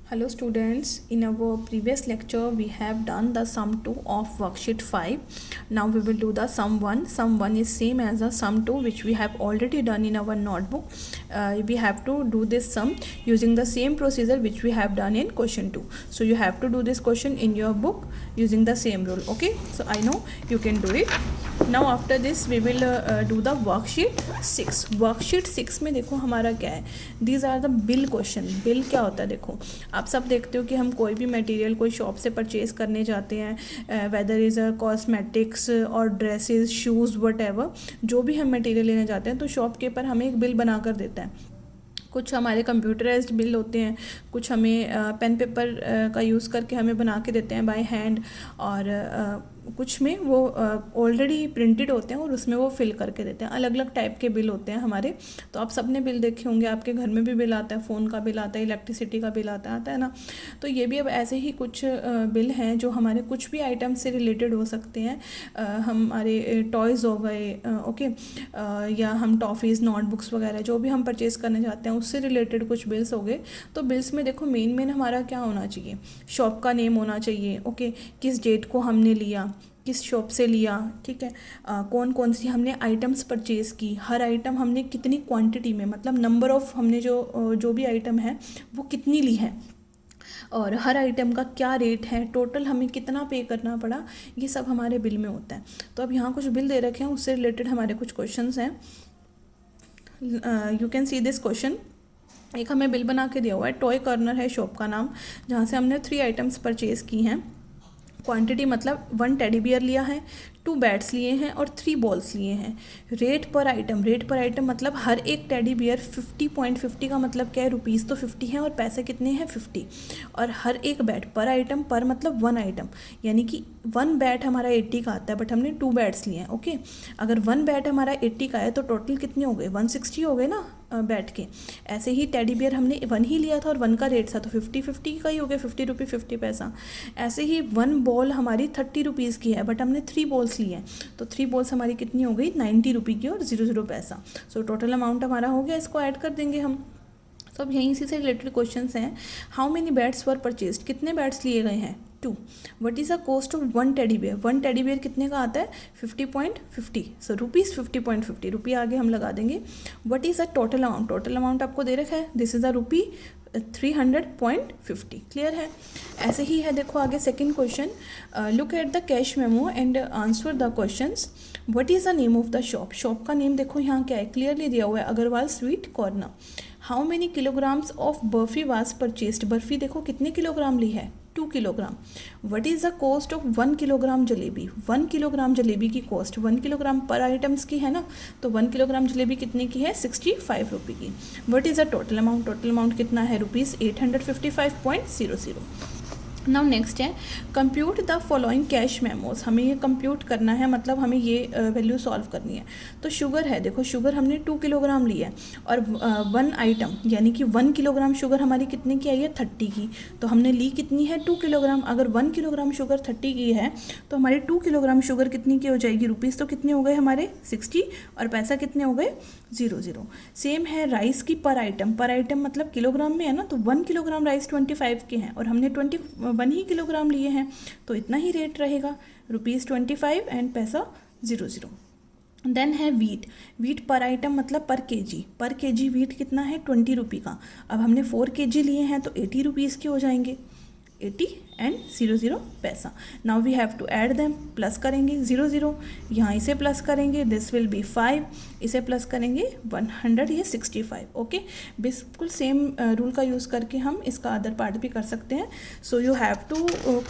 Hello students, in our previous lecture we have done the sum 2 of worksheet 5. Now we will do the sum 1. Sum 1 is same as the sum 2 which we have already done in our notebook. We have to do this sum using the same procedure which we have done in question 2. So you have to do this question in your book using the same rule. Okay, so I know you can do it. Now after this we will do the worksheet 6. Worksheet 6 में देखो हमारा क्या है. These are the bill question. Bill क्या होता है देखो, आप सब देखते हो कि हम कोई भी मटेरियल कोई शॉप से परचेज करने जाते हैं, वेदर इज़ अ कॉस्मेटिक्स और ड्रेसेस शूज़ वट जो भी हम मटेरियल लेने जाते हैं तो शॉपकीपर हमें एक बिल बना कर देता है. कुछ हमारे कंप्यूटराइज्ड बिल होते हैं, कुछ हमें पेन पेपर का यूज़ करके हमें बना के देते हैं बाय हैंड, और कुछ में वो ऑलरेडी प्रिंटेड होते हैं और उसमें वो फिल करके देते हैं. अलग अलग टाइप के बिल होते हैं हमारे. तो आप सबने बिल देखे होंगे, आपके घर में भी बिल आता है, फ़ोन का बिल आता है, इलेक्ट्रिसिटी का बिल आता है ना. तो ये भी अब ऐसे ही कुछ बिल हैं जो हमारे कुछ भी आइटम से रिलेटेड हो सकते हैं. हमारे टॉयज़ हो गए, ओके, या हम टॉफ़ीज़ नोटबुक्स वगैरह जो भी हम परचेज़ करने जाते हैं उससे रिलेटेड कुछ बिल्स हो गए. तो बिल्स में देखो मेन हमारा क्या होना चाहिए, शॉप का नेम होना चाहिए, ओके, किस डेट को हमने लिया, किस शॉप से लिया, ठीक है, कौन कौन सी हमने आइटम्स परचेज़ की, हर आइटम हमने कितनी क्वांटिटी में, मतलब नंबर ऑफ़ हमने जो भी आइटम है वो कितनी ली है, और हर आइटम का क्या रेट है, टोटल हमें कितना पे करना पड़ा, ये सब हमारे बिल में होता है. तो अब यहाँ कुछ बिल दे रखे हैं, उससे रिलेटेड हमारे कुछ क्वेश्चंस हैं. You can see this question. एक हमें बिल बना के दिया हुआ है, टॉय कॉर्नर है शॉप का नाम, जहाँ से हमने 3 आइटम्स परचेज़ की हैं. क्वांटिटी मतलब 1 टेडी बियर लिया है, 2 बैट्स लिए हैं और 3 बॉल्स लिए हैं. रेट पर आइटम मतलब हर एक टेडी बियर 50.50 का मतलब क्या है, रुपीज़ तो 50 है और पैसे कितने हैं 50. और हर एक बैट पर आइटम, पर मतलब 1 आइटम, यानी कि 1 बैट हमारा 80 का आता है बट हमने 2 बैट्स लिए हैं. ओके, अगर 1 बैट हमारा 80 का है तो टोटल कितने हो गए, 160 हो गए ना बैट के. ऐसे ही टेडी बियर हमने 1 ही लिया था और 1 का रेट था तो 50 का ही हो गया, 50 रुपये 50 पैसा. ऐसे ही 1 बॉल हमारी 30 रुपीज़ की है बट हमने 3 बॉल्स लिए हैं तो 3 बॉल्स हमारी कितनी हो गई, 90 रुपये की और 00 पैसा. सो टोटल अमाउंट हमारा हो गया, इसको ऐड कर देंगे हम. तो अब यहीं से रिलेटेड क्वेश्चंस हैं. How many bats were purchased, कितने बैट्स लिए गए हैं, 2. What is the cost of 1 teddy bear, 1 teddy bear कितने का आता है, 50.50. सो रुपीज़ 50.50 रुपये आगे हम लगा देंगे. What is the total amount, total amount आपको दे रखा है, this is the rupee 300.50. Clear है. ऐसे ही है देखो आगे second question. Look at the cash memo and answer the questions. What is the name of the shop, shop का नेम देखो यहाँ क्या है, क्लियरली दिया हुआ है, Agarwal sweet corner. How many kilograms of barfi was purchased, barfi देखो कितने किलोग्राम ली है, 2 kilogram. What is the cost of 1 kilogram jalebi, 1 kilogram jalebi की कॉस्ट, 1 किलोग्राम पर आइटम्स की है ना, तो 1 किलोग्राम जलेबी कितने की है, 65 रुपये की. What is the total amount, total amount कितना है, रुपीज़ 855.00. नाउ नेक्स्ट है compute the following cash memos. हमें ये कंप्यूट करना है, मतलब हमें ये वैल्यू सॉल्व करनी है. तो शुगर है, देखो शुगर हमने 2 किलोग्राम ली है और 1 आइटम यानी कि 1 किलोग्राम शुगर हमारी कितने की आई है, 30 की. तो हमने ली कितनी है, 2 किलोग्राम. अगर 1 किलोग्राम शुगर 30 की है तो हमारी 2 किलोग्राम शुगर कितनी की हो जाएगी, रुपीज़ तो कितने हो गए हमारे 60 और पैसा कितने हो गए 00. सेम है राइस की पर आइटम मतलब किलोग्राम में है ना, तो 1 किलोग्राम राइस 25 के हैं और हमने 1 ही किलोग्राम लिए हैं तो इतना ही रेट रहेगा, रुपीज़ 25 एंड पैसा 00. देन है वीट पर आइटम मतलब पर केजी वीट कितना है, 20 रुपये का. अब हमने 4 केजी लिए हैं तो 80 रुपीज़ के हो जाएंगे, 80 एंड 00 पैसा. Now we have to add them, plus करेंगे 00, यहाँ इसे प्लस करेंगे, दिस विल बी 5, इसे प्लस करेंगे 100, ये 65. ओके, बिल्कुल सेम रूल का यूज़ करके हम इसका अदर पार्ट भी कर सकते हैं. So you have to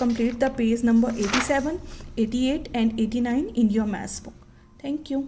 complete the page number 87, 88 and 89 in your maths book. Thank you.